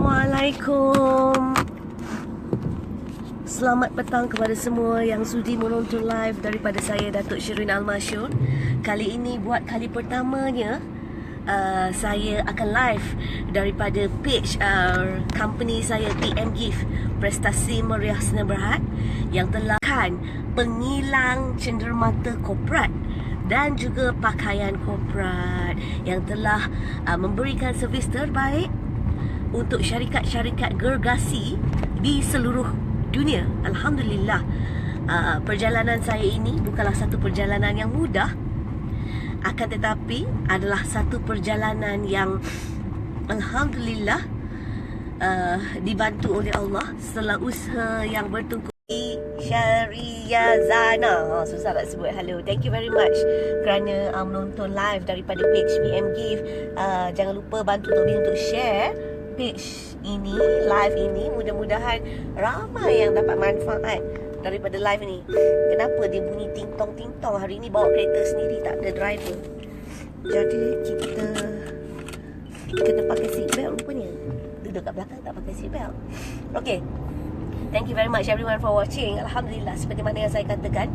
Assalamualaikum. Selamat petang kepada semua yang sudi menonton live daripada saya, Datuk Syirin Al-Masyur. Kali ini buat kali pertamanya saya akan live daripada page company saya, PM Gift Prestasi Meriah Seni Berhad, yang telah pengilang cenderamata korporat dan juga pakaian korporat, yang telah memberikan servis terbaik untuk syarikat-syarikat gergasi di seluruh dunia. Alhamdulillah, perjalanan saya ini bukanlah satu perjalanan yang mudah, akan tetapi adalah satu perjalanan yang Alhamdulillah dibantu oleh Allah setelah usaha yang bertukus. Syariazana, susah nak sebut. Hello, thank you very much kerana menonton live daripada page PM Gift. Jangan lupa bantu Tobi untuk share page ini, live ini. Mudah-mudahan ramai yang dapat manfaat daripada live ni. Kenapa dia bunyi ting-tong-ting-tong? Hari ni bawa kereta sendiri, tak ada driver. Jadi kita kena pakai seatbelt rupanya. Duduk kat belakang tak pakai seatbelt. Okay, thank you very much everyone for watching. Alhamdulillah, seperti mana yang saya katakan,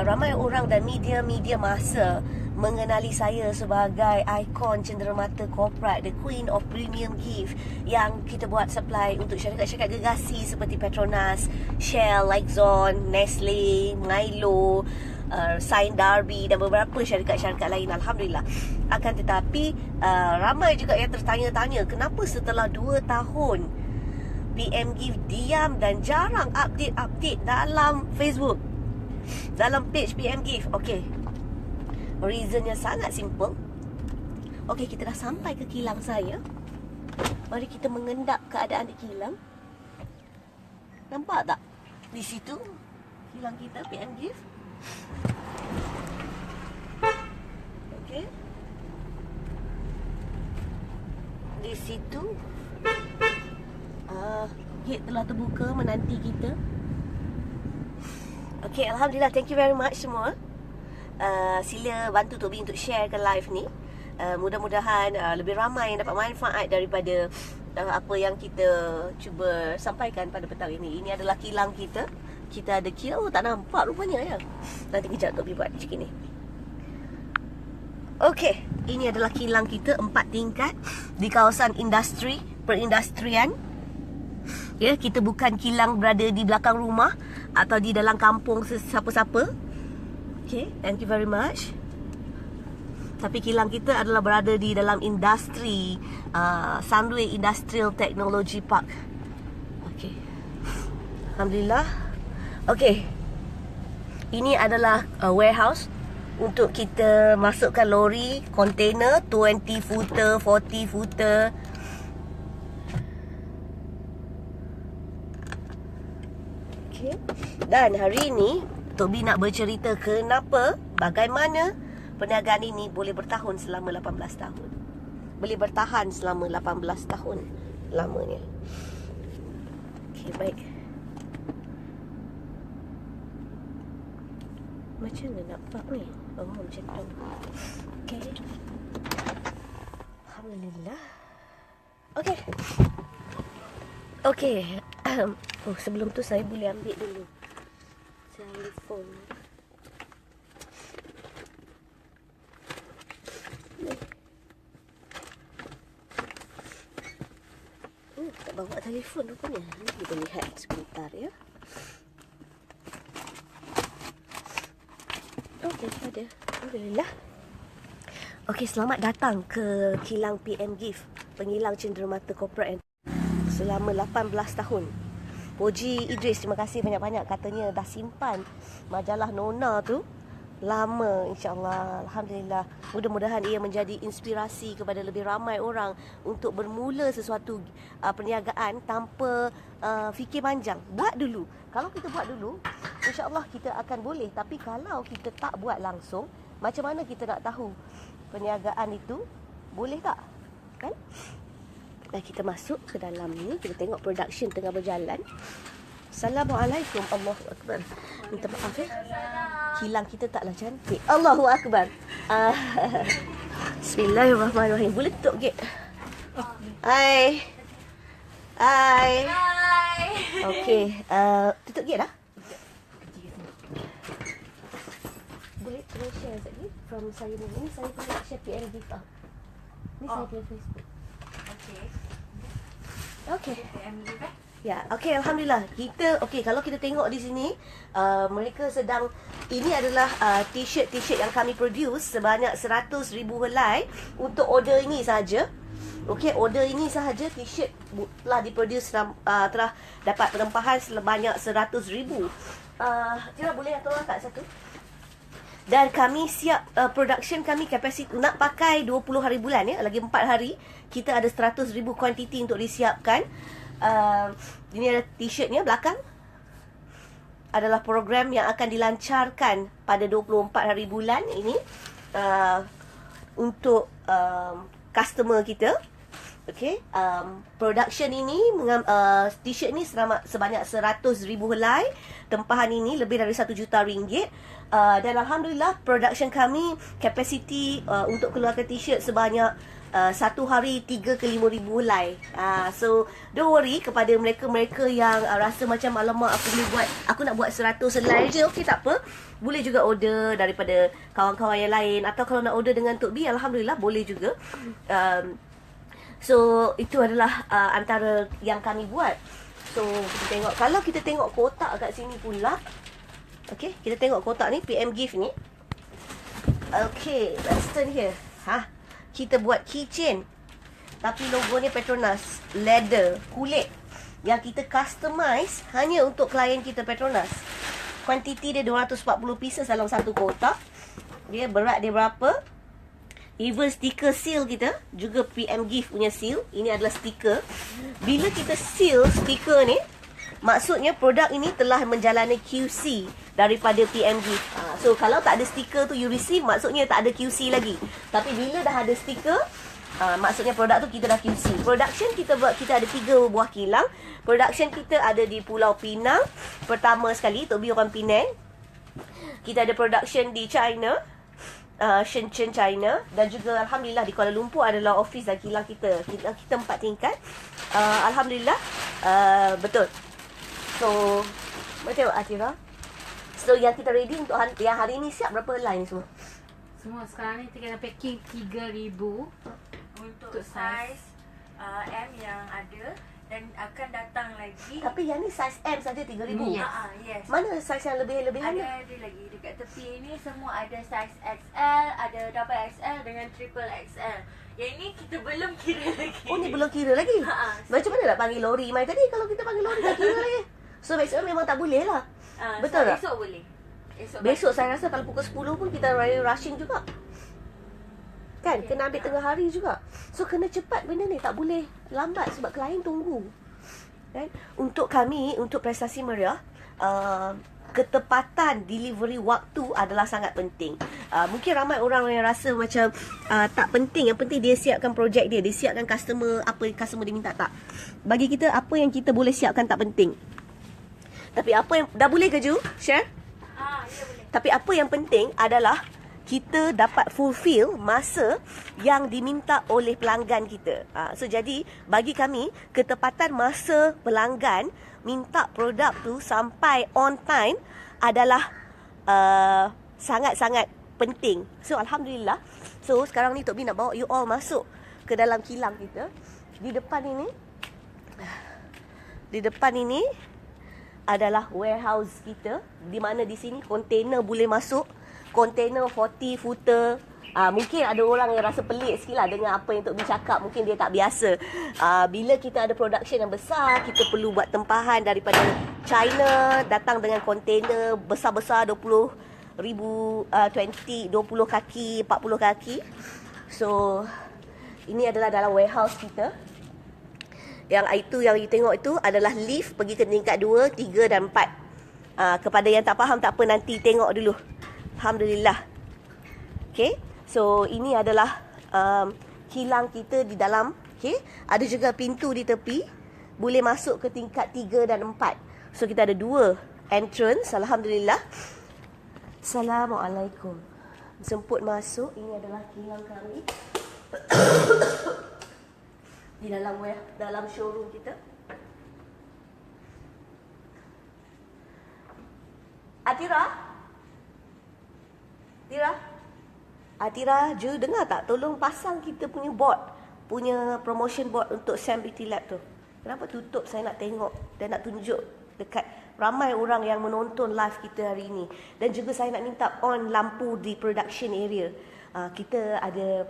ramai orang dan media-media masa mengenali saya sebagai ikon cenderamata korporat, the Queen of Premium Gift, yang kita buat supply untuk syarikat-syarikat gergasi seperti Petronas, Shell, Lexon, Nestle, Milo, Sain Darby dan beberapa syarikat-syarikat lain. Alhamdulillah. Akan tetapi ramai juga yang tertanya-tanya, kenapa setelah 2 tahun PM Gift diam dan jarang update dalam Facebook, dalam page PM Gift. Okay, reasonnya sangat simple. Okay, kita dah sampai ke kilang saya. Mari kita mengendap keadaan di kilang. Nampak tak? Di situ kilang kita, PM Gift. Okay, di situ gate telah terbuka menanti kita. Okay, Alhamdulillah, thank you very much semua. Sila bantu Tobi untuk share ke live ni. Mudah-mudahan lebih ramai yang dapat manfaat daripada apa yang kita cuba sampaikan pada petang ini. Ini adalah kilang kita. Kita ada kilang, tak nampak rupanya ya. Nanti kejap Tobi buat macam ni. Okay, ini adalah kilang kita 4 tingkat di kawasan industri, perindustrian. Ya, kita bukan kilang berada di belakang rumah atau di dalam kampung siapa-siapa. Okay, thank you very much. Tapi kilang kita adalah berada di dalam industri, Sunway Industrial Technology Park. Okay, Alhamdulillah. Okay, ini adalah warehouse untuk kita masukkan lori, container 20 footer, 40 footer. Okay. Dan hari ini Tobi nak bercerita kenapa, bagaimana perniagaan ini boleh bertahan selama 18 tahun. Boleh bertahan selama 18 tahun lamanya. Okay, baik. Macam mana nak buat ni? Oh, macam tu. Okay. Alhamdulillah. Okay. Okay. Oh, sebelum tu saya boleh ambil dulu telefon. Tak bawa telefon rupanya. Nanti kita lihat sebentar ya. Okey, ada. Alhamdulillah. Okey, selamat datang ke kilang PM Gift, pengilang cenderamata korporat selama 18 tahun. Puji Idris, terima kasih banyak-banyak. Katanya dah simpan majalah Nona tu lama, insyaAllah. Alhamdulillah. Mudah-mudahan ia menjadi inspirasi kepada lebih ramai orang untuk bermula sesuatu perniagaan tanpa fikir panjang. Buat dulu. Kalau kita buat dulu, insyaAllah kita akan boleh. Tapi kalau kita tak buat langsung, macam mana kita nak tahu perniagaan itu boleh tak? Kan? Dan kita masuk ke dalam ni, kita tengok production tengah berjalan. Assalamualaikum. Allahu Akbar. Minta maaf ya, kilang kita taklah cantik. Allahu Akbar. Bismillahirrahmanirrahim. Boleh tutup gate? Hai. Hai. Hai. Okay, tutup gate dah? Boleh tolong share sekejap ni from saya ni. Ini saya punya share PM Gift lah. Ni saya punya Facebook. Okey. Okay. PM Gift Ya, okey, alhamdulillah. Kalau kita tengok di sini, mereka sedang, ini adalah t-shirt yang kami produce sebanyak 100,000 helai untuk order ini sahaja. Okey, order ini sahaja t-shirt telah diproduce, telah dapat penempahan sebanyak 100,000. Tira boleh tolong tak satu? Dan kami siap, production kami kapasiti nak pakai 20 hari bulan ya, lagi 4 hari kita ada 100,000 kuantiti untuk disiapkan. Ini ada t-shirtnya belakang. Adalah program yang akan dilancarkan pada 24 hari bulan ini untuk customer kita. Okay, production ini t-shirt ni sebanyak 100,000 helai. Tempahan ini lebih dari 1 juta ringgit. Dan alhamdulillah production kami kapasiti untuk keluarkan t-shirt sebanyak satu hari 3 ke 5,000 helai. So don't worry kepada mereka-mereka yang rasa macam alamak aku nak buat 100 helai je. Okey, tak apa. Boleh juga order daripada kawan-kawan yang lain, atau kalau nak order dengan Tok B, alhamdulillah boleh juga. So itu adalah antara yang kami buat. So kita tengok, kalau kita tengok kotak kat sini pula. Okey, kita tengok kotak ni, PM Gift ni. Okay, let's turn here. Kita buat keychain, tapi logonya Petronas, leather, kulit, yang kita customize hanya untuk klien kita Petronas. Kuantiti dia 240 pieces dalam satu kotak. Dia berat dia berapa? Even stiker seal kita juga PM Gift punya seal. Ini adalah stiker. Bila kita seal stiker ni, maksudnya produk ini telah menjalani QC daripada PM Gift. So kalau tak ada stiker tu you receive, maksudnya tak ada QC lagi. Tapi bila dah ada stiker, maksudnya produk tu kita dah QC. Production kita ada 3 buah kilang. Production kita ada di Pulau Pinang. Pertama sekali, Tok B orang Penang. Kita ada production di China, Shenzhen, China. Dan juga alhamdulillah di Kuala Lumpur adalah office dan kilang kita. Kilang kita 4 tingkat. Alhamdulillah, betul. So, macam Atira. So, yang kita ready untuk yang hari ni siap berapa helai ni semua? Semua sekarang ni kita packing 3,000 untuk saiz M yang ada, dan akan datang lagi. Tapi yang ni saiz M saja 3,000. Yes. Mana saiz yang lebih-lebihan ni? Ada lagi dekat tepi ni semua ada saiz XL, ada double XL dengan triple XL. Yang ni kita belum kira lagi. Oh, ni belum kira lagi? Macam mana nak panggil lori mai tadi? Kalau kita panggil lori tak kira lagi. So besok memang tak boleh lah. Betul tak? Besok boleh. Besok saya rasa kalau pukul 10 pun kita rushing juga. Kan? Kena ambil tengah hari juga. So kena cepat benda ni. Tak boleh lambat sebab klien tunggu. Kan? Untuk kami, untuk prestasi meriah, ketepatan delivery waktu adalah sangat penting. Mungkin ramai orang yang rasa macam tak penting. Yang penting dia siapkan projek dia. Dia siapkan customer, apa customer dia minta. Tak. Bagi kita, apa yang kita boleh siapkan tak penting. Tapi apa yang dah boleh ke Ju? Share? Ya boleh. Tapi apa yang penting adalah kita dapat fulfill masa yang diminta oleh pelanggan kita. So jadi bagi kami, ketepatan masa pelanggan minta produk tu sampai on time adalah sangat-sangat penting. So alhamdulillah. So sekarang ni Tok B nak bawa you all masuk ke dalam kilang kita. Di depan ini adalah warehouse kita, di mana di sini kontainer boleh masuk, kontainer 40 footer. Mungkin ada orang yang rasa pelik sikit lah dengan apa yang Tok B cakap. Mungkin dia tak biasa. Bila kita ada production yang besar, kita perlu buat tempahan daripada China, datang dengan kontainer besar-besar 20 kaki, 40 kaki. So ini adalah dalam warehouse kita. Yang itu yang you tengok itu adalah lift pergi ke tingkat 2, 3 dan 4. Kepada yang tak faham tak apa, nanti tengok dulu. Alhamdulillah. Okay. So ini adalah kilang kita di dalam. Okay. Ada juga pintu di tepi. Boleh masuk ke tingkat 3 dan 4. So kita ada 2 entrance. Alhamdulillah. Assalamualaikum. Semput masuk. Ini adalah kilang kami. Di dalam showroom kita. Tira? Tira? Tira, Ju, dengar tak? Tolong pasang kita punya board, punya promotion board untuk Sam Beauty Lab tu. Kenapa tutup? Saya nak tengok dan nak tunjuk dekat ramai orang yang menonton live kita hari ini. Dan juga saya nak minta on lampu di production area. Kita ada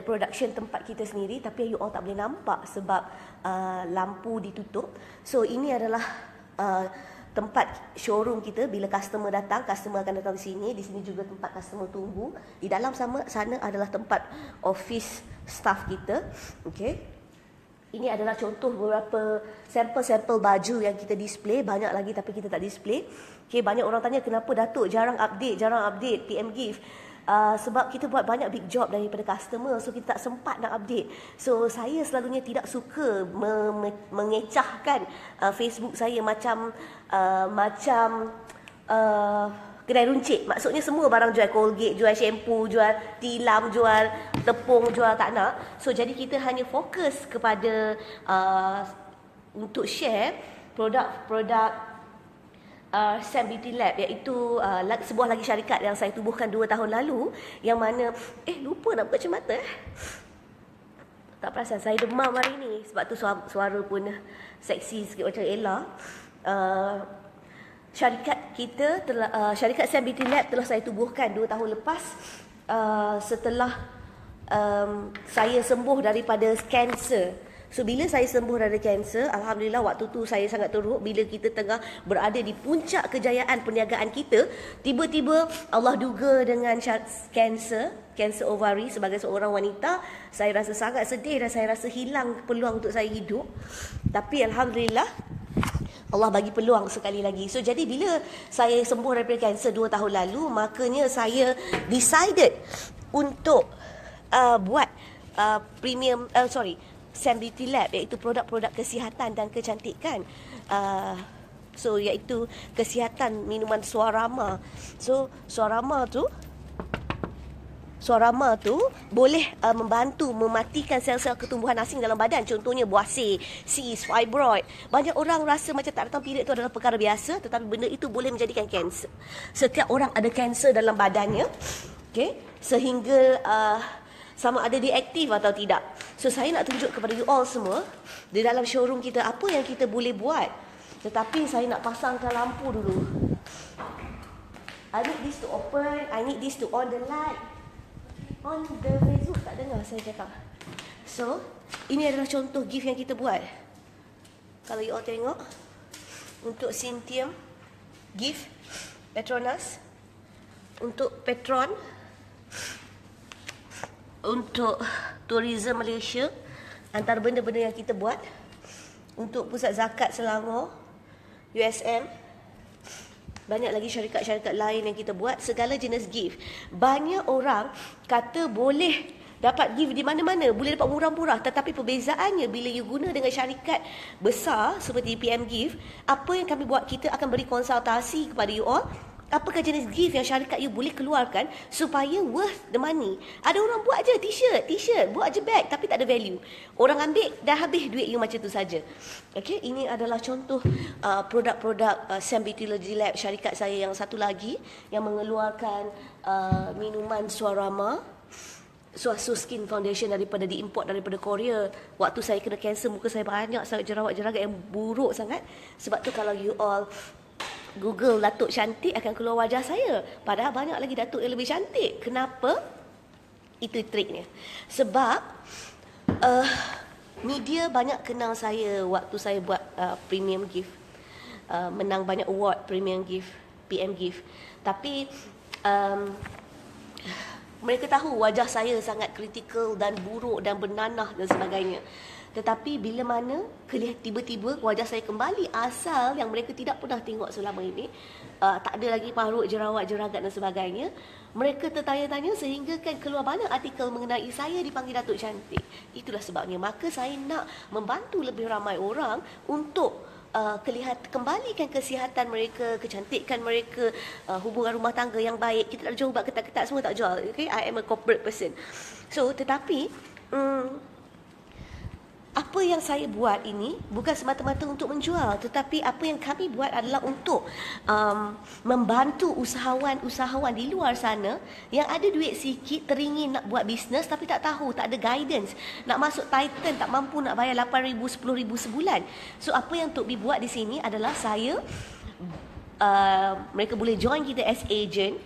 production tempat kita sendiri, tapi you all tak boleh nampak sebab lampu ditutup. So ini adalah tempat showroom kita. Bila customer datang, customer akan datang di sini. Di sini juga tempat customer tunggu. Di dalam sana adalah tempat office staff kita. Okay. Ini adalah contoh beberapa sampel-sampel baju yang kita display. Banyak lagi tapi kita tak display. Okay, banyak orang tanya kenapa Datuk jarang update PM Gift. Sebab kita buat banyak big job daripada customer, so kita tak sempat nak update. So saya selalunya tidak suka mengecahkan Facebook saya macam kedai runcit. Maksudnya semua barang jual Colgate, jual shampoo, jual tilam, jual tepung, jual tak nak. So jadi kita hanya fokus kepada untuk share produk-produk Sam Beauty Lab, iaitu sebuah lagi syarikat yang saya tubuhkan 2 tahun lalu, yang mana lupa nak buka cermin mata. Tak perasan saya demam hari ni, sebab tu suara pun seksi sikit macam Ella. Syarikat Sam Beauty Lab telah saya tubuhkan 2 tahun lepas, setelah saya sembuh daripada kanser. So bila saya sembuh dari kanser, alhamdulillah waktu tu saya sangat teruk. Bila kita tengah berada di puncak kejayaan perniagaan kita, tiba-tiba Allah duga dengan kanser ovari. Sebagai seorang wanita, saya rasa sangat sedih dan saya rasa hilang peluang untuk saya hidup. Tapi alhamdulillah Allah bagi peluang sekali lagi. So jadi bila saya sembuh daripada kanser 2 tahun lalu, makanya saya decided untuk buat Sam Beauty Lab, iaitu produk-produk kesihatan dan kecantikan. Iaitu kesihatan minuman Suarama. So Suarama tu boleh membantu mematikan sel-sel ketumbuhan asing dalam badan. Contohnya buasir, cyst, fibroid. Banyak orang rasa macam tak datang period itu adalah perkara biasa, tetapi benda itu boleh menjadikan kanser. Setiap orang ada kanser dalam badannya. Okay? Sehingga sama ada dia aktif atau tidak. So saya nak tunjuk kepada you all semua di dalam showroom kita apa yang kita boleh buat. Tetapi saya nak pasangkan lampu dulu. I need this to open, I need this to on the light. On the Facebook tak dengar saya cakap. So ini adalah contoh gift yang kita buat. Kalau you all tengok, untuk Sintium gift Petronas, untuk Petron, untuk Tourism Malaysia, antara benda-benda yang kita buat. Untuk Pusat Zakat Selangor, USM, banyak lagi syarikat-syarikat lain yang kita buat. Segala jenis gift. Banyak orang kata boleh dapat gift di mana-mana, boleh dapat murah-murah. Tetapi perbezaannya bila you guna dengan syarikat besar seperti PM Gift, apa yang kami buat, kita akan beri konsultasi kepada you all. Apakah jenis gift yang syarikat you boleh keluarkan supaya worth the money. Ada orang buat je t-shirt, buat je bag tapi tak ada value. Orang ambil dah habis duit you macam tu saja. Okay, ini adalah contoh produk-produk Sam Beauty Lab, syarikat saya yang satu lagi yang mengeluarkan minuman Suarama, Suasu Skin Foundation, diimport daripada Korea. Waktu saya kena kanser, muka saya banyak sangat jerawat-jerawat yang buruk sangat. Sebab tu kalau you all Google Datuk cantik akan keluar wajah saya. Padahal banyak lagi Datuk yang lebih cantik. Kenapa? Itu triknya. Sebab media banyak kenal saya waktu saya buat premium gift. Menang banyak award premium gift, PM gift. Tapi mereka tahu wajah saya sangat kritikal dan buruk dan bernanah dan sebagainya. Tetapi bila mana tiba-tiba wajah saya kembali asal yang mereka tidak pernah tengok selama ini, tak ada lagi parut, jerawat, jeragat dan sebagainya, mereka tertanya-tanya sehingga kan keluar banyak artikel mengenai saya dipanggil Datuk Cantik. Itulah sebabnya. Maka saya nak membantu lebih ramai orang untuk kembalikan kesihatan mereka, kecantikan mereka, hubungan rumah tangga yang baik. Kita tak jual ubat ketat-ketat, semua tak jual. Okay? I am a corporate person. So tetapi apa yang saya buat ini bukan semata-mata untuk menjual, tetapi apa yang kami buat adalah untuk membantu usahawan-usahawan di luar sana yang ada duit sikit, teringin nak buat bisnes tapi tak tahu, tak ada guidance, nak masuk Titan tak mampu nak bayar 8,000, 10,000 sebulan. So apa yang Tok B buat di sini adalah mereka boleh join kita as agent,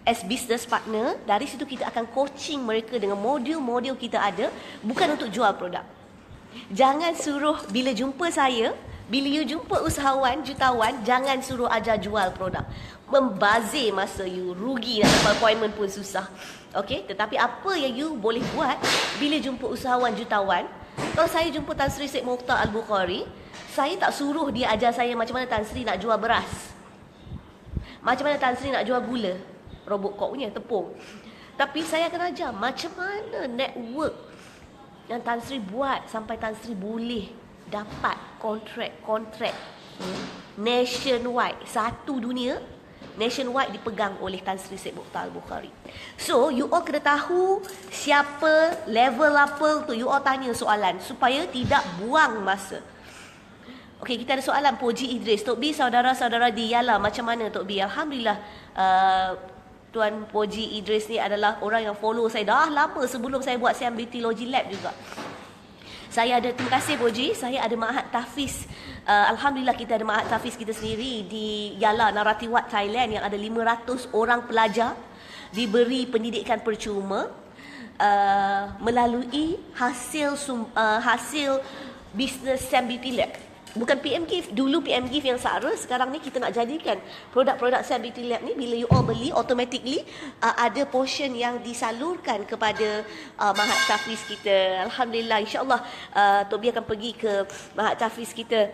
as business partner. Dari situ kita akan coaching mereka dengan modul-modul kita ada, bukan untuk jual produk. Jangan suruh bila jumpa saya, bila you jumpa usahawan, jutawan, jangan suruh ajar jual produk. Membazir masa you, rugi nak dapat appointment pun susah. Okey, tetapi apa yang you boleh buat bila jumpa usahawan, jutawan, kalau saya jumpa Tan Sri Syed Mokhtar Al-Bukhari, saya tak suruh dia ajar saya macam mana Tan Sri nak jual beras, macam mana Tan Sri nak jual gula, robot kok punya tepung. Tapi saya akan ajar macam mana network yang Tan Sri buat sampai Tan Sri boleh dapat kontrak nationwide, satu dunia, nationwide dipegang oleh Tan Sri Syed Mokhtar Al-Bukhari. So you all kena tahu siapa, level apa tu, you all tanya soalan supaya tidak buang masa. Okey, kita ada soalan Poji Idris. Tok B, saudara-saudara di Yala macam mana Tok B? Alhamdulillah, Tuan Poji Idris ni adalah orang yang follow saya dah lama sebelum saya buat Siam Beauty Logi Lab juga. Saya ada, terima kasih Poji, saya ada Ma'had Tahfiz. Alhamdulillah kita ada Ma'had Tahfiz kita sendiri di Yala, Naratiwat, Thailand, yang ada 500 orang pelajar diberi pendidikan percuma melalui hasil bisnes Siam Beauty Lab. Bukan PM Gift. Dulu PM Gift yang SARA, sekarang ni kita nak jadikan produk-produk Siam Beauty Lab ni, bila you all beli, automatically ada portion yang disalurkan kepada Ma'had Tahfiz kita. Alhamdulillah, insyaAllah Tok B akan pergi ke Ma'had Tahfiz kita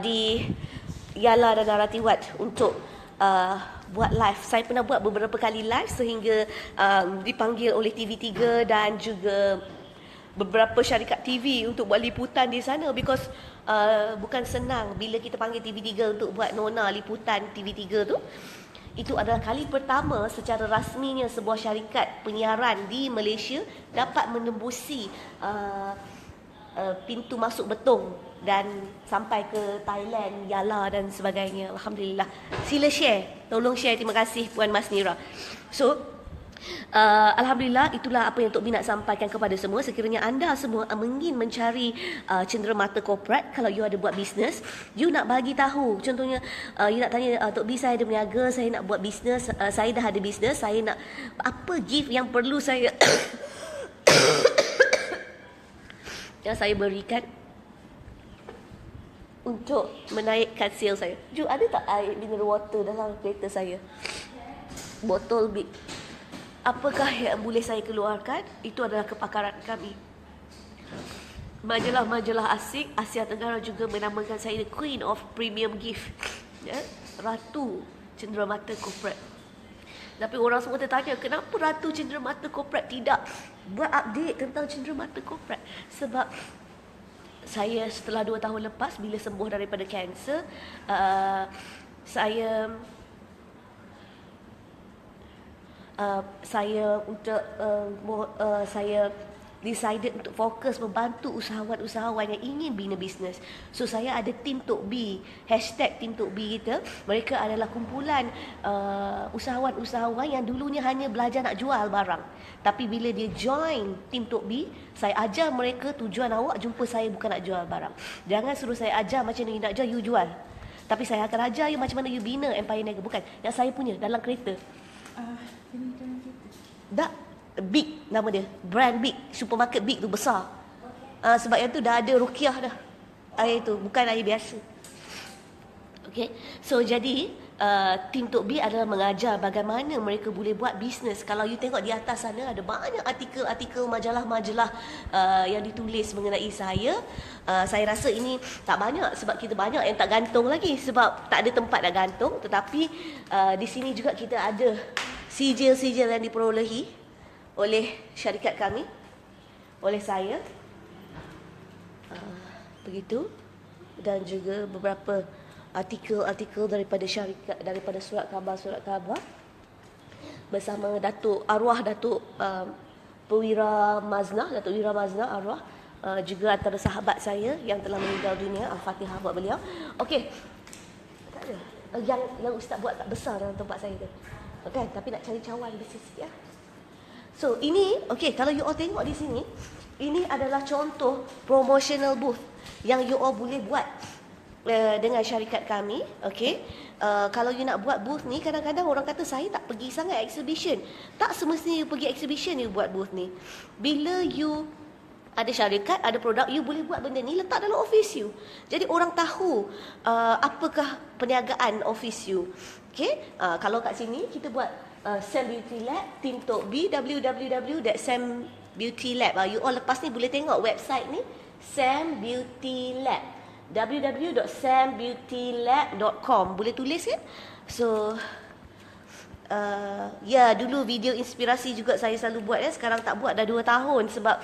di Yala dan Naratiwat untuk buat live. Saya pernah buat beberapa kali live sehingga dipanggil oleh TV3 dan juga beberapa syarikat TV untuk buat liputan di sana, because bukan senang bila kita panggil TV3 untuk buat nona liputan TV3 tu. Itu adalah kali pertama secara rasminya sebuah syarikat penyiaran di Malaysia dapat menembusi pintu masuk Betong dan sampai ke Thailand, Yala dan sebagainya. Alhamdulillah. Sila share, tolong share. Terima kasih Puan Masnira. So Alhamdulillah, itulah apa yang Tok B nak sampaikan kepada semua. Sekiranya anda semua ingin mencari cenderamata korporat, kalau you ada buat bisnes, you nak bagi tahu. Contohnya you nak tanya, Tok B, saya ada berniaga, saya nak buat bisnes, saya dah ada bisnes, saya nak apa gift yang perlu saya yang saya berikan untuk menaikkan sales saya. Ju, ada tak air mineral water dalam kereta saya? Botol big. Apakah yang boleh saya keluarkan? Itu adalah kepakaran kami. Majalah-majalah asing Asia Tenggara juga menamakan saya the Queen of Premium Gift, ya? Ratu cenderamata korporat. Tapi orang semua tertanya, kenapa Ratu cenderamata korporat tidak buat update tentang cenderamata korporat? Sebab saya setelah 2 tahun lepas, bila sembuh daripada kanser, saya decided untuk fokus membantu usahawan-usahawan yang ingin bina bisnes. So saya ada tim Tok B, hashtag tim Tok B kita. Mereka adalah kumpulan usahawan-usahawan yang dulunya hanya belajar nak jual barang. Tapi bila dia join tim Tok B, saya ajar mereka tujuan awak jumpa saya bukan nak jual barang. Jangan suruh saya ajar macam mana you nak jual, you jual. Tapi saya akan ajar you macam mana you bina empire niaga. Bukan, yang saya punya dalam kereta. Tak, Big nama dia, brand Big, supermarket Big tu besar. Sebab yang tu dah ada ruqyah dah. Air tu bukan air biasa. Okay, so jadi tim Tok B adalah mengajar bagaimana mereka boleh buat bisnes. Kalau you tengok di atas sana ada banyak artikel-artikel, majalah-majalah yang ditulis mengenai saya. Saya rasa ini tak banyak sebab kita banyak yang tak gantung lagi sebab tak ada tempat nak gantung. Tetapi di sini juga kita ada sijil-sijil yang diperolehi oleh syarikat kami, oleh saya, begitu, dan juga beberapa artikel-artikel daripada syarikat, daripada surat khabar bersama Datuk Arwah Datuk Wira Maznah arwah juga antara sahabat saya yang telah meninggal dunia. Al-Fatihah buat beliau. Okey. Tak ada. Yang ustaz buat tak besar dalam tempat saya tu. Okay, tapi nak cari cawan besi sikit ya. So ini, okay, kalau you all tengok di sini, ini adalah contoh promotional booth yang you all boleh buat dengan syarikat kami. Okay, kalau you nak buat booth ni, kadang-kadang orang kata saya tak pergi sangat exhibition. Tak semestinya you pergi exhibition you buat booth ni. Bila you ada syarikat, ada produk, you boleh buat benda ni letak dalam office you. Jadi orang tahu apakah perniagaan office you. Okay, kalau kat sini kita buat Sam Beauty Lab, Tim Tok B, www.sambeautylab. You all lepas ni boleh tengok website ni, Sam Beauty Lab, www.sambeautylab.com. Boleh tulis kan? So ya, dulu video inspirasi juga saya selalu buat ya. Sekarang tak buat dah 2 tahun sebab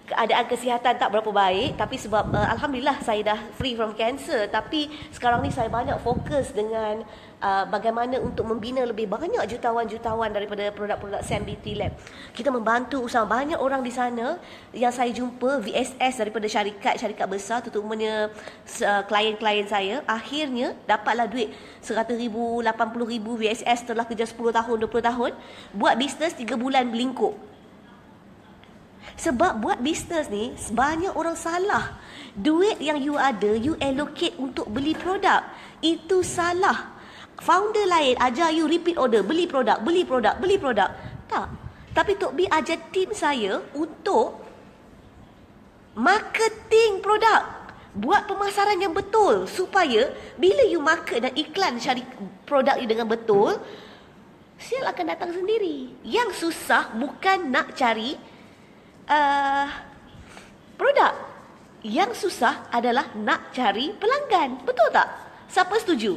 keadaan kesihatan tak berapa baik. Tapi sebab alhamdulillah saya dah free from cancer. Tapi sekarang ni saya banyak fokus dengan bagaimana untuk membina lebih banyak jutawan-jutawan daripada produk-produk Sam Beauty Lab. Kita membantu usaha banyak orang di sana yang saya jumpa VSS daripada syarikat besar, terutamanya klien-klien saya, akhirnya dapatlah duit 100,000, 80,000 VSS setelah kerja 10 tahun, 20 tahun, buat bisnes 3 bulan berlingkup. Sebab buat bisnes ni banyak orang salah. Duit yang you ada, you allocate untuk beli produk. Itu salah. Founder lain ajar you repeat order, beli produk. Tak. Tapi Tok B ajar tim saya untuk marketing produk. Buat pemasaran yang betul supaya bila you market dan iklan produk you dengan betul, sale akan datang sendiri. Yang susah bukan nak cari produk. Yang susah adalah nak cari pelanggan. Betul tak? Siapa setuju?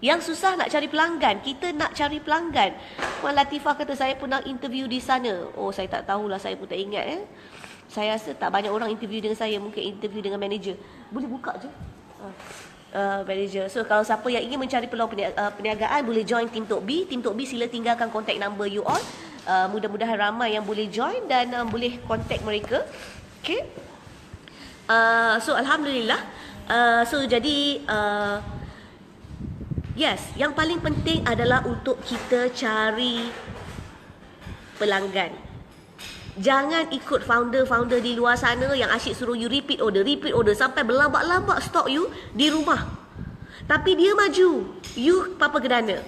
Yang susah nak cari pelanggan. Kita nak cari pelanggan. Puan Latifah kata saya pernah interview di sana. Oh, saya tak tahulah, saya pun tak ingat. Saya rasa tak banyak orang interview dengan saya. Mungkin interview dengan manager. Boleh buka je manager. So kalau siapa yang ingin mencari peluang perniagaan, boleh join Tim Tok B. Tim Tok B sila tinggalkan contact number you all. Mudah-mudahan ramai yang boleh join dan boleh contact mereka. Okay. So alhamdulillah. So jadi yes, yang paling penting adalah untuk kita cari pelanggan. Jangan ikut founder-founder di luar sana yang asyik suruh you repeat order sampai berlambak-lambak stok you di rumah. Tapi dia maju, you papa gedana.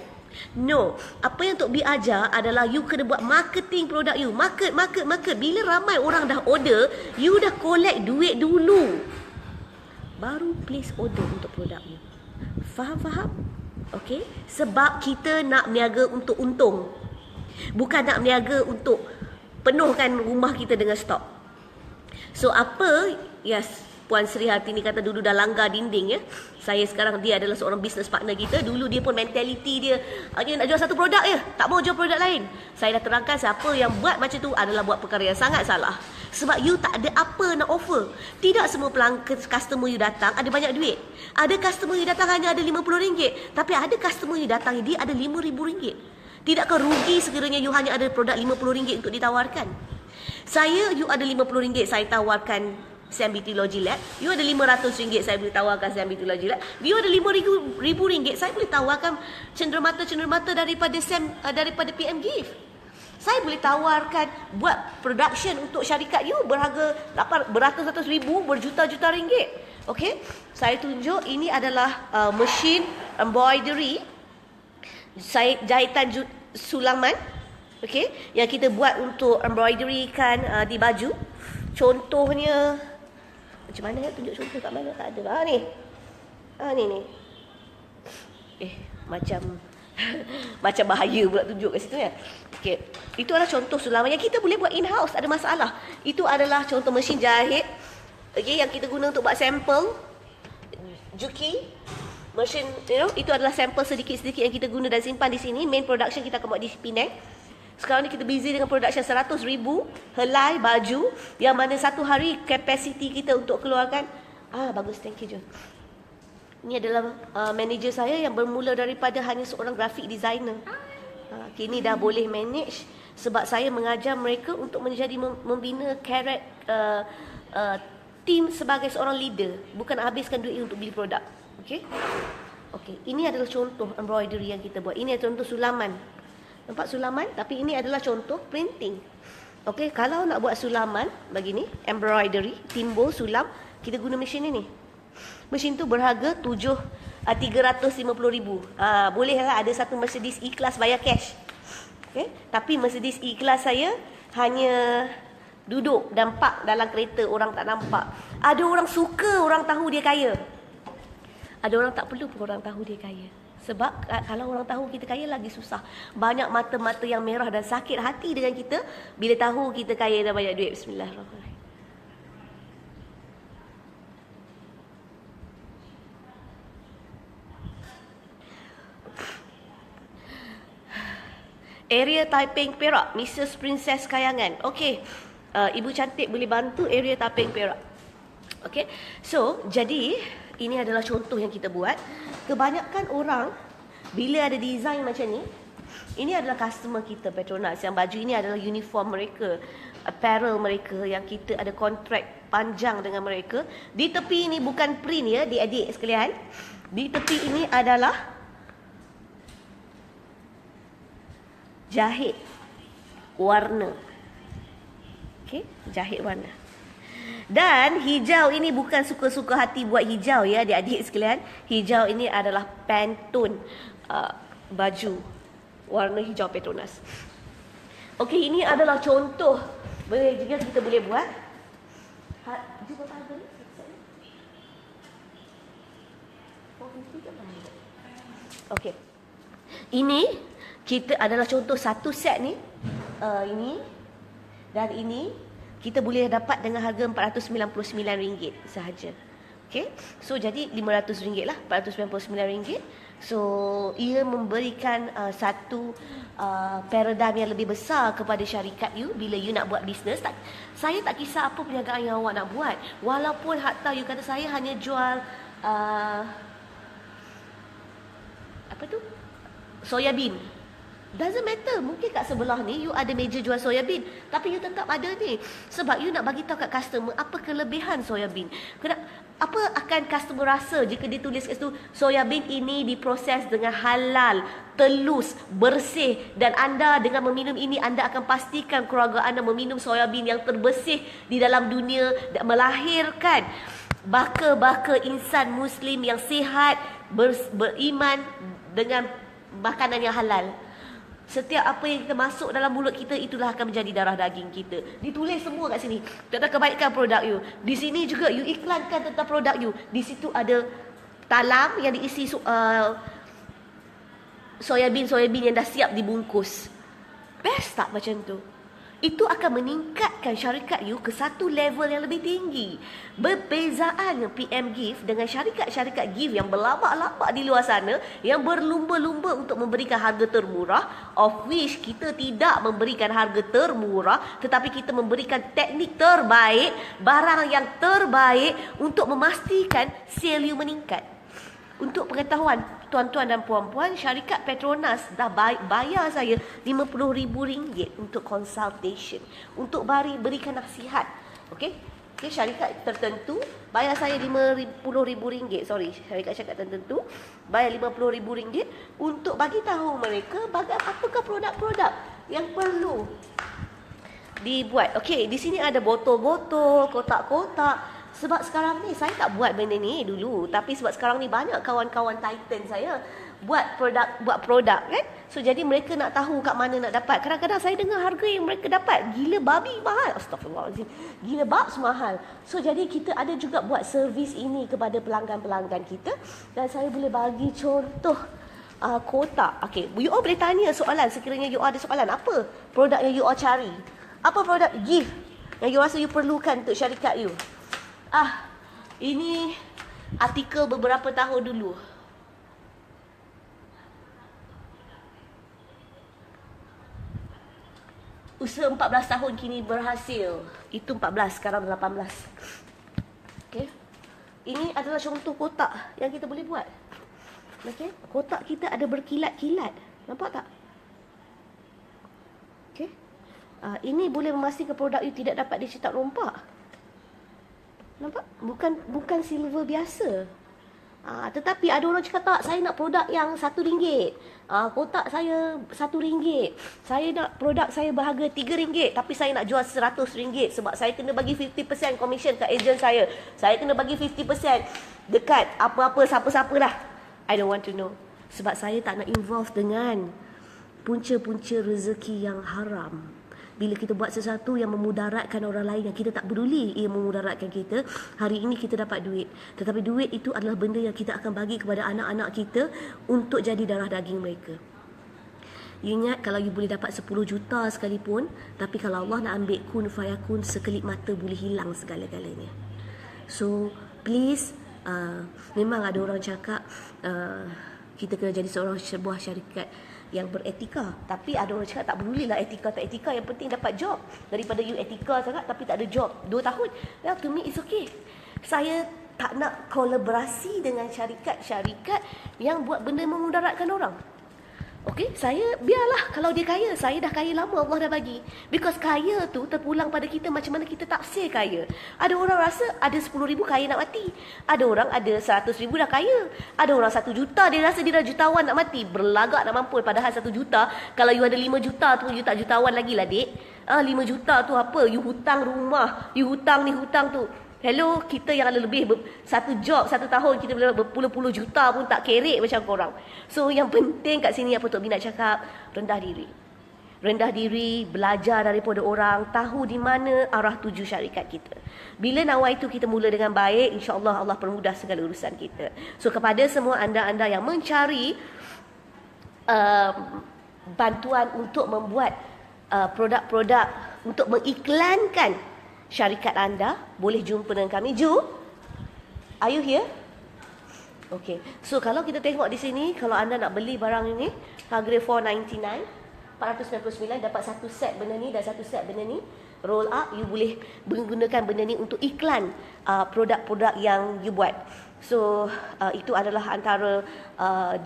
No, apa yang Tok B ajar adalah you kena buat marketing produk you. Market. Bila ramai orang dah order, you dah collect duit dulu, baru place order untuk produk you. Faham? Okay? Sebab kita nak berniaga untuk untung, bukan nak berniaga untuk penuhkan rumah kita dengan stok. So apa, yes, Puan Sri Hartini kata dulu dah langgar dinding ya. Saya sekarang, dia adalah seorang business partner kita. Dulu dia pun mentality dia hanya nak jual satu produk je, tak mau jual produk lain. Saya dah terangkan siapa yang buat macam tu adalah buat perkara yang sangat salah. Sebab you tak ada apa nak offer. Tidak semua customer you datang ada banyak duit. Ada customer you datang hanya ada RM50, tapi ada customer you datang dia ada RM5,000. Tidakkah rugi sekiranya you hanya ada produk RM50 untuk ditawarkan? You ada RM50, saya tawarkan Sam Beauty Logi Lab. You ada RM500, saya boleh tawarkan Sam Beauty Logi Lab. You ada RM5,000, saya boleh tawarkan cenderamata daripada PM Gift. Saya boleh tawarkan buat production untuk syarikat you berharga beratus-ratus ribu, berjuta-juta ringgit. Okey, saya tunjuk ini adalah mesin embroidery. Saya jahitan sulaman, okey, yang kita buat untuk embroidery kan di baju. Contohnya macam mana ya, tunjuk contoh kat mana? Tak ada. Ni. Ni. Macam bahaya pula tunjuk kat situ ya. Okey. Itu adalah contoh sulaman yang kita boleh buat in-house, ada masalah. Itu adalah contoh mesin jahit, okey, yang kita guna untuk buat sampel juki. Mesin, itu adalah sampel sedikit-sedikit yang kita guna dan simpan di sini. Main production kita akan buat di Penang. Sekarang ni kita busy dengan production 100,000 helai baju, yang mana satu hari capacity kita untuk keluarkan. Bagus, thank you John. Ini adalah manager saya yang bermula daripada hanya seorang graphic designer. Kini dah boleh manage Sebab saya mengajar mereka untuk menjadi membina tim sebagai seorang leader, bukan habiskan duit untuk beli produk. Okey. Okey, ini adalah contoh embroidery yang kita buat. Ini adalah contoh sulaman. Nampak sulaman? Tapi ini adalah contoh printing. Okey, kalau nak buat sulaman begini, embroidery, timbul, sulam, kita guna mesin ini. Mesin tu berharga 350,000. Bolehlah ada satu Mercedes E-Class bayar cash. Okey, tapi Mercedes E-Class saya hanya duduk dan park dalam kereta, orang tak nampak. Ada orang suka orang tahu dia kaya. Ada orang tak perlu pun orang tahu dia kaya. Sebab kalau orang tahu kita kaya lagi susah. Banyak mata-mata yang merah dan sakit hati dengan kita bila tahu kita kaya dan banyak duit. Bismillahirrahmanirrahim. Area Taiping Perak, Mrs. Princess Kayangan. Okey. Ibu cantik boleh bantu area Taiping Perak. Okey. So, jadi ini adalah contoh yang kita buat. Kebanyakan orang bila ada design macam ni, ini adalah customer kita Petronas. Yang baju ini adalah uniform mereka, apparel mereka yang kita ada kontrak panjang dengan mereka. Di tepi ini bukan print ya, adik-adik sekalian. Di tepi ini adalah jahit warna. Okey, jahit warna. Dan hijau ini bukan suka-suka hati buat hijau ya adik-adik sekalian. Hijau ini adalah Pantone baju warna hijau Petronas. Okey, ini adalah contoh. Boleh juga kita boleh buat. Jumpa harga ni. Okey. Ini kita adalah contoh satu set ni. Ini dan ini kita boleh dapat dengan harga RM499 sahaja. Okey. So jadi RM500 lah, RM499. So ia memberikan satu paradigm yang lebih besar kepada syarikat you bila you nak buat bisnes. Saya tak kisah apa perniagaan yang awak nak buat. Walaupun hatta you kata saya hanya jual apa tu? Soya bean. Doesn't matter. Mungkin kat sebelah ni you ada meja jual soya bean, tapi you tetap ada ni. Sebab you nak bagi tahu kat customer apa kelebihan soya bean. Apa akan customer rasa jika dia tulis kat situ soya bean ini diproses dengan halal, telus, bersih, dan anda dengan meminum ini anda akan pastikan keluarga anda meminum soya bean yang terbersih di dalam dunia dan melahirkan baka-baka insan muslim yang sihat, beriman dengan makanan yang halal. Setiap apa yang kita masuk dalam mulut kita, itulah akan menjadi darah daging kita. Ditulis semua kat sini tentang kebaikan produk you. Di sini juga you iklankan tentang produk you. Di situ ada talam yang diisi soya bean yang dah siap dibungkus. Best tak macam tu? Itu akan meningkatkan syarikat you ke satu level yang lebih tinggi. Berbezaan PM Gift dengan syarikat-syarikat gift yang berlabak-labak di luar sana, yang berlumba-lumba untuk memberikan harga termurah, of which kita tidak memberikan harga termurah, tetapi kita memberikan teknik terbaik, barang yang terbaik untuk memastikan sale you meningkat. Untuk pengetahuan tuan-tuan dan puan-puan, syarikat Petronas dah bayar saya RM50,000 untuk consultation, untuk berikan nasihat. Okey, syarikat tertentu bayar saya RM50,000. Syarikat tertentu bayar RM50,000 untuk bagi tahu mereka apakah produk-produk yang perlu dibuat. Okey, di sini ada botol-botol, kotak-kotak. Sebab sekarang ni saya tak buat benda ni dulu, tapi sebab sekarang ni banyak kawan-kawan Titan saya buat produk kan. So jadi mereka nak tahu kat mana nak dapat. Kadang-kadang saya dengar harga yang mereka dapat gila babi mahal. Astagfirullahalazim. Gila babs mahal. So jadi kita ada juga buat servis ini kepada pelanggan-pelanggan kita, dan saya boleh bagi contoh kotak. Okey, you all boleh tanya soalan sekiranya you all ada soalan. Apa produk yang you all cari? Apa produk gift yang you rasa you perlukan untuk syarikat you? Ini artikel beberapa tahun dulu. Usaha 14 tahun kini berhasil. Itu 14, sekarang 18. Okay. Ini adalah contoh kotak yang kita boleh buat. Okay. Kotak kita ada berkilat-kilat. Nampak tak? Okay. Ini boleh memastikan produk you tidak dapat dicetak rompak. Nampak? Bukan silver biasa. Tetapi ada orang cakap tak, saya nak produk yang RM1. Kotak saya RM1. Saya nak produk saya berharga RM3, tapi saya nak jual RM100 sebab saya kena bagi 50% commission ke ejen saya. Saya kena bagi 50% dekat apa-apa siapa-siapa lah. I don't want to know. Sebab saya tak nak involve dengan punca-punca rezeki yang haram. Bila kita buat sesuatu yang memudaratkan orang lain, yang kita tak peduli ia memudaratkan kita, hari ini kita dapat duit. Tetapi duit itu adalah benda yang kita akan bagi kepada anak-anak kita untuk jadi darah daging mereka. You ingat, kalau you boleh dapat 10 juta sekalipun, tapi kalau Allah nak ambil kun fayakun, sekelip mata boleh hilang segala-galanya. So, please, memang ada orang cakap kita kena jadi sebuah syarikat yang beretika. Tapi ada orang cakap tak pedulilah etika tak etika, yang penting dapat job. Daripada you etika sangat tapi tak ada job 2 tahun, well, to me it's okay. Saya tak nak kolaborasi dengan syarikat-syarikat yang buat benda memudaratkan orang. Okey, saya biarlah kalau dia kaya. Saya dah kaya lama, Allah dah bagi. Because kaya tu terpulang pada kita macam mana kita tafsir kaya. Ada orang rasa ada 10,000 kaya nak mati. Ada orang ada 100,000 dah kaya. Ada orang 1 juta dia rasa dia dah jutawan nak mati. Berlagak nak mampu. Padahal 1 juta, kalau you ada 5 juta tu, you tak jutawan lagi lah, dek. 5 juta tu apa? You hutang rumah, you hutang ni, hutang tu. Hello, kita yang ada lebih satu job, 1 tahun kita boleh berpuluh-puluh juta pun tak kerek macam korang. So yang penting kat sini apa Tok Bina cakap, rendah diri. Rendah diri, belajar daripada orang, tahu di mana arah tuju syarikat kita. Bila nawai itu kita mula dengan baik, insya-Allah Allah permudah segala urusan kita. So kepada semua anda-anda yang mencari bantuan untuk membuat produk-produk untuk mengiklankan syarikat anda, boleh jumpa dengan kami. Ju, are you here? Okay. So kalau kita tengok di sini, kalau anda nak beli barang ini, harga $499, dapat satu set benda ni dan satu set benda ni. Roll up, you boleh menggunakan benda ni untuk iklan produk-produk yang you buat. So itu adalah antara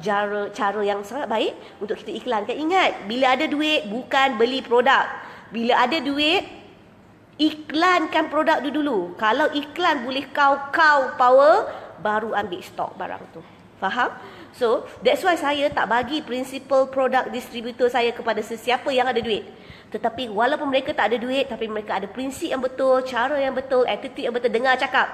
cara yang sangat baik untuk kita iklankan. Ingat, bila ada duit bukan beli produk. Bila ada duit, iklankan produk dulu. Kalau iklan boleh kau power, baru ambil stok barang tu. Faham? So, that's why saya tak bagi principal product distributor saya kepada sesiapa yang ada duit. Tetapi walaupun mereka tak ada duit, tapi mereka ada prinsip yang betul, cara yang betul, attitude yang betul, dengar cakap.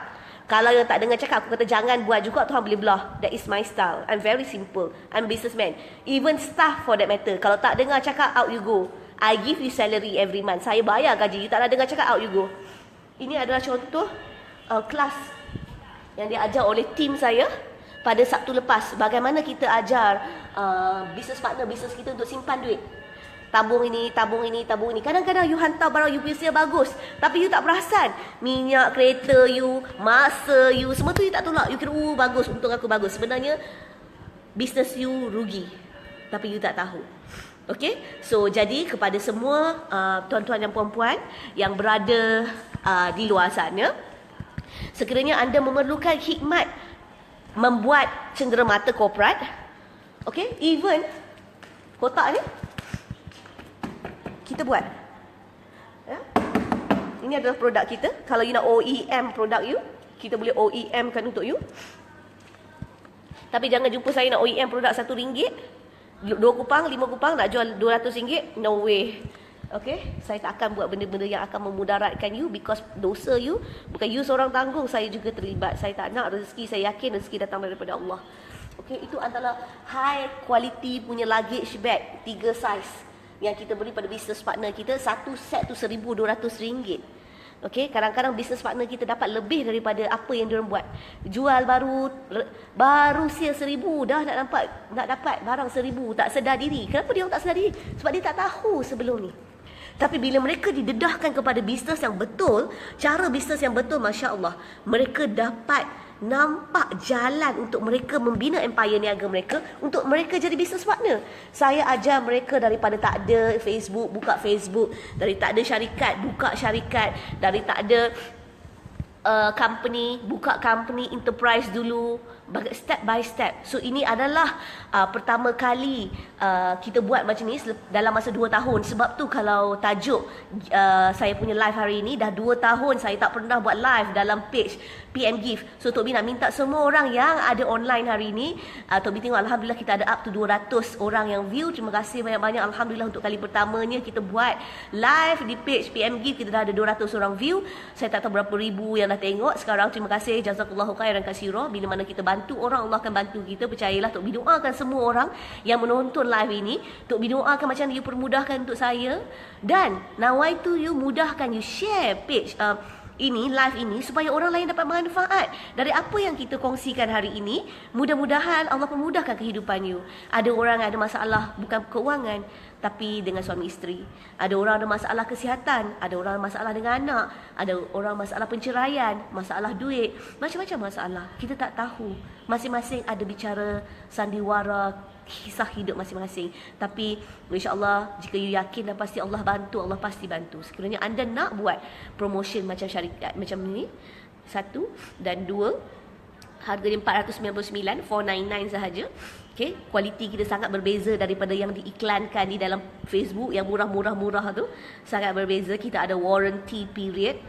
Kalau yang tak dengar cakap, aku kata jangan buat juga, Tuhan boleh belah. That is my style. I'm very simple. I'm businessman. Even staff for that matter. Kalau tak dengar cakap, out you go. I give you salary every month. Saya bayar gaji. You tak nak dengar cakap, out you go. Ini adalah contoh kelas yang diajar oleh tim saya pada Sabtu lepas. Bagaimana kita ajar business partner, business kita untuk simpan duit. Tabung ini, tabung ini, tabung ini. Kadang-kadang you hantar barang you punya sale bagus, tapi you tak perasan. Minyak kereta you, masa you, semua tu you tak tolak. You kira, bagus, untung aku bagus. Sebenarnya business you rugi, tapi you tak tahu. Okay, so jadi kepada semua tuan-tuan dan puan-puan yang berada di luar sana, sekiranya anda memerlukan khidmat membuat cenderamata korporat, okay, even kotak ni kita buat. Ya? Ini adalah produk kita. Kalau you nak OEM produk you, kita boleh OEM kan untuk you. Tapi jangan jumpa saya nak OEM produk RM1. 2 kupang, 5 kupang nak jual RM200, no way. Okay, saya tak akan buat benda-benda yang akan memudaratkan you, because dosa you, bukan you seorang tanggung, saya juga terlibat. Saya tak nak rezeki, saya yakin rezeki datang daripada Allah. Okay, itu adalah high quality punya luggage bag 3 size yang kita beri pada business partner kita. Satu set tu RM1,200. Okay, kadang-kadang business partner kita dapat lebih daripada apa yang diorang buat. Jual baru sale 1,000 dah nak dapat barang 1,000, tak sedar diri. Kenapa dia orang tak sedar diri? Sebab dia tak tahu sebelum ni. Tapi bila mereka didedahkan kepada bisnes yang betul, cara bisnes yang betul, Masya Allah, mereka dapat nampak jalan untuk mereka membina empire niaga mereka, untuk mereka jadi business partner. Saya ajar mereka daripada tak ada Facebook, buka Facebook. Dari tak ada syarikat, buka syarikat. Dari tak ada company, buka company, enterprise dulu. step by step. So ini adalah pertama kali kita buat macam ni dalam masa 2 tahun. Sebab tu kalau tajuk saya punya live hari ini, dah 2 tahun saya tak pernah buat live dalam page PM Gift. So Tok B nak minta semua orang yang ada online hari ini, Tok B tengok alhamdulillah kita ada up to 200 orang yang view. Terima kasih banyak-banyak, alhamdulillah, untuk kali pertamanya kita buat live di page PM Gift. Kita dah ada 200 orang view. Saya tak tahu berapa ribu yang dah tengok sekarang. Terima kasih, jazakallahu khairan katsira. Bila mana kita bantu orang, Allah akan bantu kita. Percayalah, Tok B doakan semua orang yang menonton live ini. Tok B doakan macam you permudahkan untuk saya, dan nawaitu you mudahkan you share page ini, live ini, supaya orang lain dapat manfaat dari apa yang kita kongsikan hari ini. Mudah-mudahan Allah memudahkan kehidupan you. Ada orang ada masalah bukan keuangan, tapi dengan suami isteri. Ada orang ada masalah kesihatan, ada orang masalah dengan anak, ada orang masalah penceraian, masalah duit, macam-macam masalah. Kita tak tahu. Masing-masing ada bicara sandiwara kisah hidup masing-masing. Tapi insya-Allah, jika you yakin dan pasti Allah bantu, Allah pasti bantu. Sekiranya anda nak buat promotion macam syarikat macam ni, 1 dan 2, harganya 499, 499 sahaja. Okey, kualiti kita sangat berbeza daripada yang diiklankan di dalam Facebook yang murah-murah tu. Sangat berbeza. Kita ada warranty period,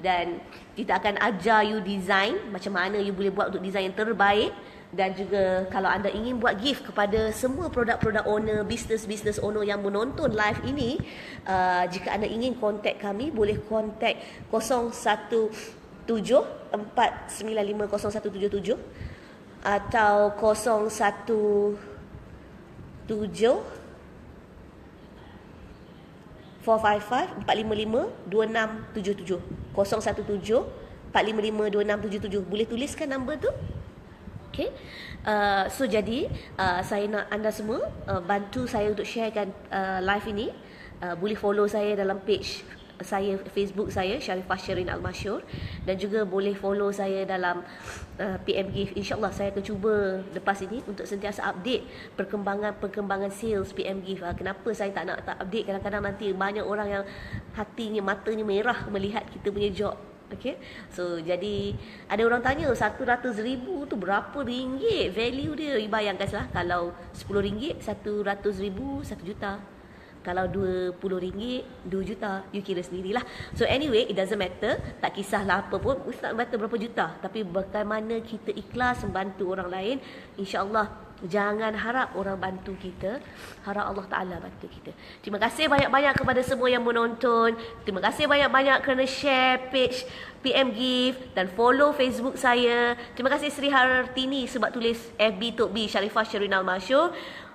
dan kita akan ajar you design macam mana you boleh buat untuk design yang terbaik. Dan juga kalau anda ingin buat gift kepada semua produk-produk owner, business owner yang menonton live ini, jika anda ingin kontak kami, boleh kontak 017-495-0177 atau 017-455-2677. 017-455-2677. Boleh tuliskan nombor tu? Okay. So jadi saya nak anda semua bantu saya untuk sharekan live ini. Boleh follow saya dalam page saya, Facebook saya, Sharifah Shirin Al-Masyur, dan juga boleh follow saya dalam PM Gift. InsyaAllah saya akan cuba lepas ini untuk sentiasa update perkembangan sales PM Gift. Kenapa saya tak nak update? Kadang-kadang nanti banyak orang yang hatinya, matanya merah melihat kita punya job. Okay. So jadi ada orang tanya 100,000 tu berapa ringgit value dia? Bayangkanlah kalau RM10, 100,000 1 juta. Kalau RM20, 2 juta. You kira sendirilah. So anyway, it doesn't matter. Tak kisahlah apa pun. Ustaz matter berapa juta. Tapi bagaimana kita ikhlas membantu orang lain. InsyaAllah, jangan harap orang bantu kita, harap Allah Ta'ala bantu kita. Terima kasih banyak-banyak kepada semua yang menonton. Terima kasih banyak-banyak kerana share page PM Gift dan follow Facebook saya. Terima kasih Sri Hartini sebab tulis FB Tok B Sharifah Shirin Al-Masyur.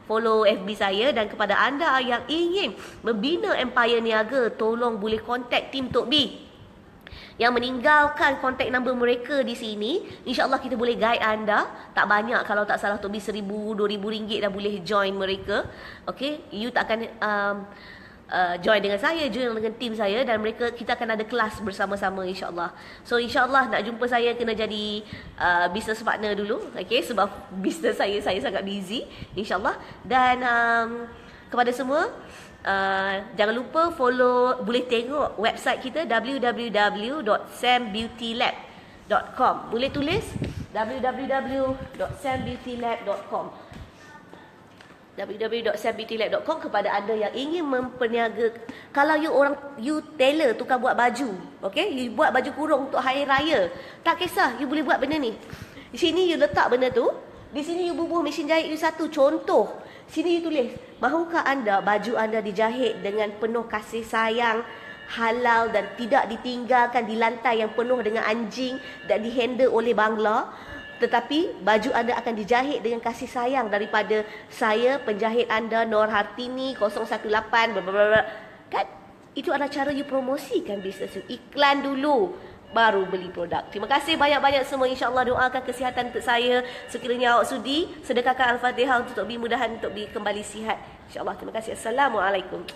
Follow FB saya. Dan kepada anda yang ingin membina empire niaga, tolong boleh kontak tim Tok B yang meninggalkan kontak nombor mereka di sini. InsyaAllah kita boleh guide anda. Tak banyak, kalau tak salah Tok B RM1,000, RM2,000 dah boleh join mereka. Okay, you tak akan join dengan saya, join dengan tim saya, dan kita akan ada kelas bersama-sama insyaAllah. So insyaAllah nak jumpa saya kena jadi business partner dulu. Okay, sebab business saya sangat busy insyaAllah. Dan kepada semua, jangan lupa follow, boleh tengok website kita www.sambeautylab.com. Boleh tulis www.sambeautylab.com www.sambeautylab.com kepada anda yang ingin memperniaga. Kalau you tailor, tukang buat baju, okay, you buat baju kurung untuk hari raya, tak kisah, you boleh buat benda ni. Di sini you letak benda tu, di sini you bubuh mesin jahit you satu. Contoh, sini you tulis, mahukah anda baju anda dijahit dengan penuh kasih sayang, halal dan tidak ditinggalkan di lantai yang penuh dengan anjing dan dihandle oleh bangla, tetapi baju anda akan dijahit dengan kasih sayang daripada saya, penjahit anda Nur Hartini 018 blablabla. Kan itu adalah cara you promosikan bisnes you. Iklan dulu baru beli produk. Terima kasih banyak-banyak semua. InsyaAllah doakan kesihatan untuk saya. Sekiranya awak sudi, sedekahkan Al-Fatihah untuk Tok B, mudahan Tok B kembali sihat InsyaAllah. Terima kasih. Assalamualaikum.